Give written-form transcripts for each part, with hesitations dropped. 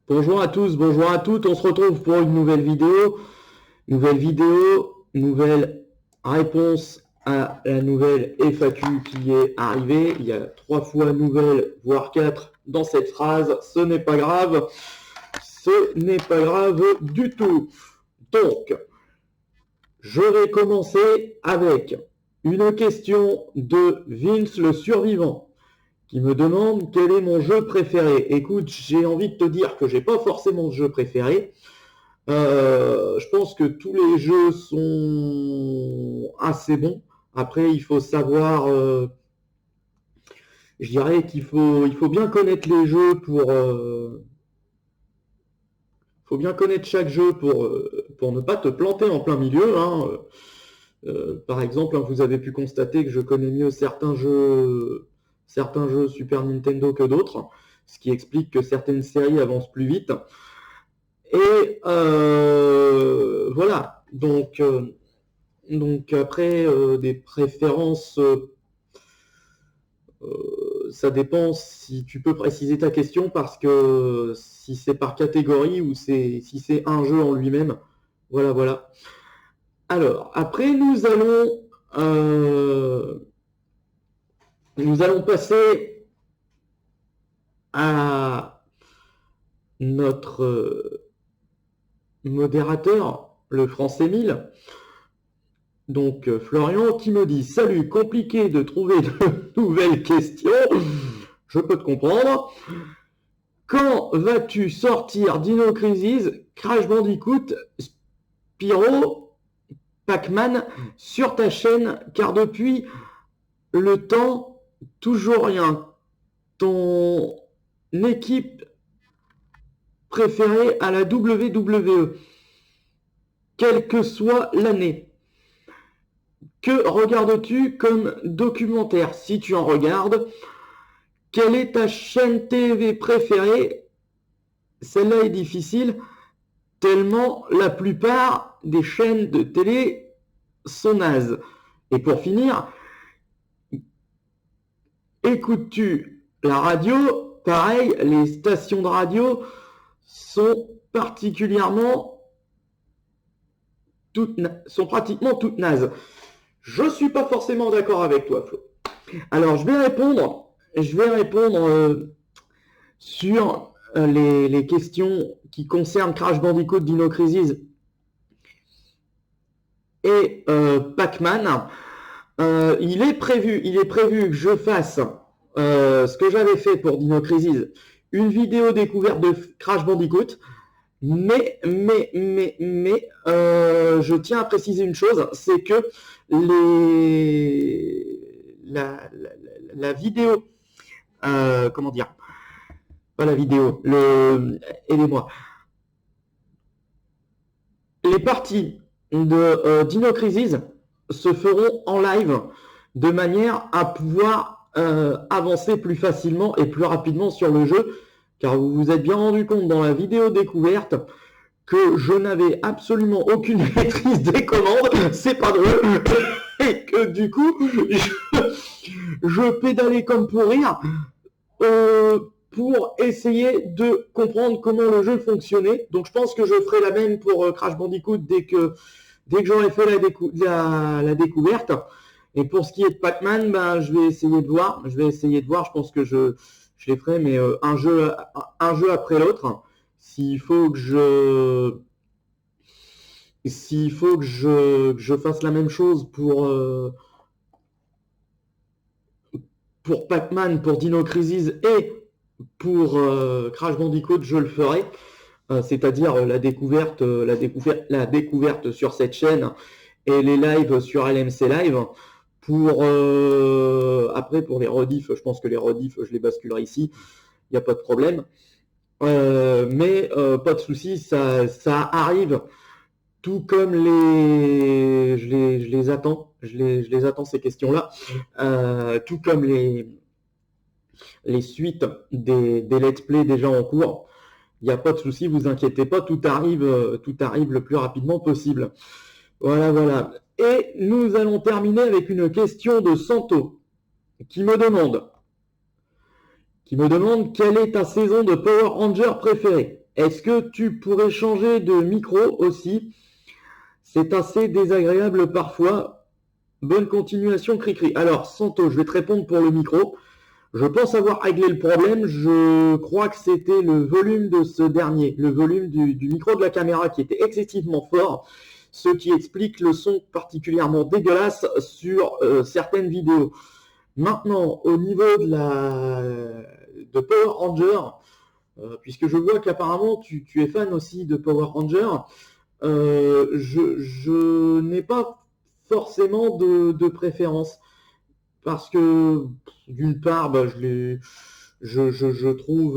Bonjour à tous, bonjour à toutes. On se retrouve pour une nouvelle vidéo. Nouvelle réponse à la nouvelle FAQ qui est arrivée. Il y a 3 fois nouvelle, voire 4 dans cette phrase. Ce n'est pas grave. Ce n'est pas grave du tout. Donc, je vais commencer avec une question de Vince le survivant qui me demande quel est mon jeu préféré. Écoute, j'ai envie de te dire que j'ai pas forcément de jeu préféré. Je pense que tous les jeux sont assez bons. Après, il faut savoir, je dirais il faut bien connaître les jeux faut bien connaître chaque jeu pour ne pas te planter en plein milieu, hein. Par exemple, hein, vous avez pu constater que je connais mieux certains jeux Super Nintendo que d'autres, ce qui explique que certaines séries avancent plus vite. Et voilà. Donc après, des préférences, ça dépend si tu peux préciser ta question parce que si c'est par catégorie ou si c'est un jeu en lui-même. Voilà, voilà. Alors, après, nous allons passer à notre modérateur, le français 1000. Donc, Florian qui me dit « Salut, compliqué de trouver de nouvelles questions. Je peux te comprendre. Quand vas-tu sortir Dino Crisis, Crash Bandicoot, Spyro, Pac-Man sur ta chaîne, car depuis le temps, toujours rien. Ton équipe préférée à la WWE, quelle que soit l'année. Que regardes-tu comme documentaire? Si tu en regardes, quelle est ta chaîne TV préférée? Celle-là est difficile, tellement la plupart des chaînes de télé sont nazes. Et pour finir, écoutes-tu la radio? Pareil, les stations de radio sont pratiquement toutes nazes. Je suis pas forcément d'accord avec toi, Flo. Alors, je vais répondre sur les questions qui concernent Crash Bandicoot, Dino Crisis et Pac-Man. Il est prévu que je fasse ce que j'avais fait pour Dino Crisis, une vidéo découverte de Crash Bandicoot. Mais, je tiens à préciser une chose, c'est que la vidéo, comment dire, pas la vidéo, aidez-moi, les parties de Dino Crisis se feront en live de manière à pouvoir avancer plus facilement et plus rapidement sur le jeu, car vous vous êtes bien rendu compte dans la vidéo découverte que je n'avais absolument aucune maîtrise des commandes, c'est pas drôle, et que du coup, je pédalais comme pour rire pour essayer de comprendre comment le jeu fonctionnait. Donc je pense que je ferai la même pour Crash Bandicoot dès que j'aurai fait la découverte. Et pour ce qui est de Pac-Man, ben, je vais essayer de voir. Je pense que je les ferai, mais un jeu après l'autre. S'il faut que je fasse la même chose pour Pac-Man, pour Dino Crisis et pour Crash Bandicoot, je le ferai. C'est-à-dire la découverte sur cette chaîne et les lives sur LMC Live. Après, pour les rediffs, je pense que les rediffs, je les basculerai ici. Il n'y a pas de problème. Mais pas de souci, ça arrive. Tout comme je les attends. Je les attends ces questions-là. Tout comme les suites des let's play déjà en cours. Il n'y a pas de souci, vous inquiétez pas, tout arrive le plus rapidement possible. Voilà, voilà. Et nous allons terminer avec une question de Santo qui me demande quelle est ta saison de Power Ranger préférée. Est-ce que tu pourrais changer de micro aussi? C'est assez désagréable parfois. Bonne continuation, Cricri. Alors, Santo, je vais te répondre pour le micro. Je pense avoir réglé le problème. Je crois que c'était le volume de ce dernier, le volume du micro de la caméra qui était excessivement fort, ce qui explique le son particulièrement dégueulasse sur certaines vidéos. Maintenant, au niveau de Power Ranger, puisque je vois qu'apparemment tu es fan aussi de Power Ranger, je n'ai pas forcément de préférence parce que d'une part, bah, je trouve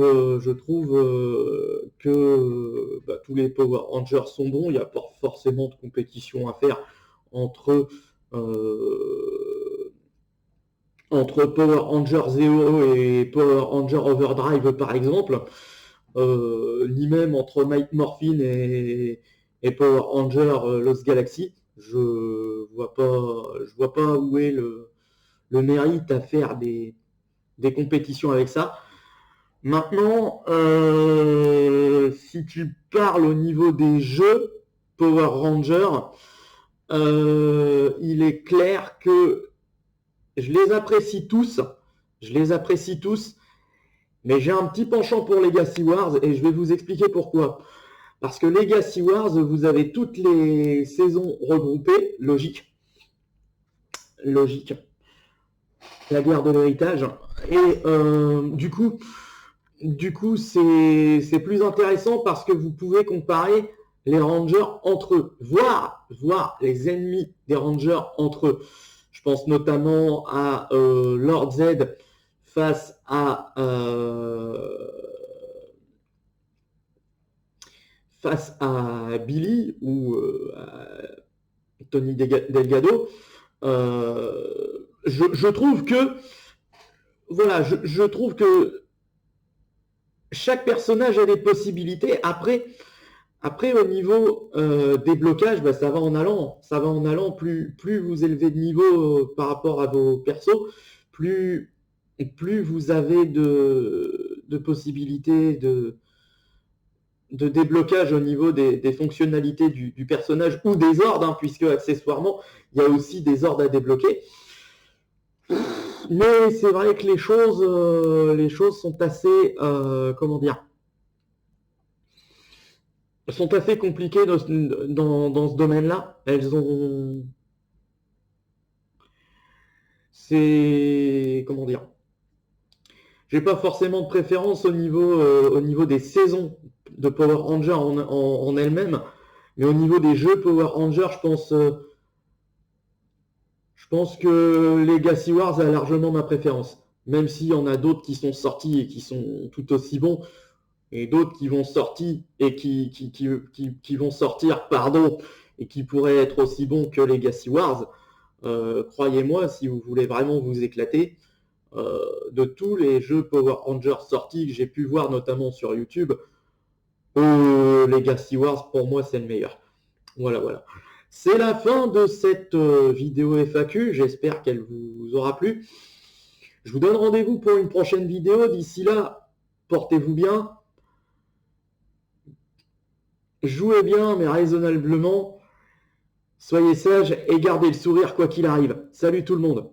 que bah, tous les Power Rangers sont bons. Il n'y a pas forcément de compétition à faire entre entre Power Ranger Zero et Power Ranger Overdrive par exemple, ni même entre Might Morphin et Power Ranger Lost Galaxy. Je vois pas où est le mérite à faire des compétitions avec ça. Maintenant, si tu parles au niveau des jeux Power Ranger, il est clair que je les apprécie tous, mais j'ai un petit penchant pour Legacy Wars et je vais vous expliquer pourquoi. Parce que Legacy Wars, vous avez toutes les saisons regroupées, logique, la guerre de l'héritage, et du coup c'est plus intéressant parce que vous pouvez comparer les rangers entre eux, voir les ennemis des rangers entre eux. Je pense notamment à Lord Z face à Billy ou à Tony Delgado. Je trouve que voilà, je trouve que chaque personnage a des possibilités. Après au niveau des blocages, bah, ça va en allant. Plus vous élevez de niveau par rapport à vos persos, plus vous avez de possibilités de déblocage au niveau des fonctionnalités du personnage ou des ordres, hein, puisque accessoirement, il y a aussi des ordres à débloquer. Mais c'est vrai que les choses sont assez, comment dire, sont assez compliquées dans ce domaine-là. Comment dire, j'ai pas forcément de préférence au niveau des saisons de Power Ranger en elles-mêmes, mais au niveau des jeux Power Ranger, je pense que Legacy Wars a largement ma préférence, même s'il y en a d'autres qui sont sortis et qui sont tout aussi bons, et d'autres qui vont sortir et qui vont sortir, pardon, et qui pourraient être aussi bons que Legacy Wars. Croyez-moi, si vous voulez vraiment vous éclater, de tous les jeux Power Rangers sortis que j'ai pu voir notamment sur YouTube, Legacy Wars pour moi c'est le meilleur. Voilà. C'est la fin de cette vidéo FAQ, j'espère qu'elle vous aura plu. Je vous donne rendez-vous pour une prochaine vidéo. D'ici là, portez-vous bien, jouez bien mais raisonnablement, soyez sages et gardez le sourire quoi qu'il arrive. Salut tout le monde.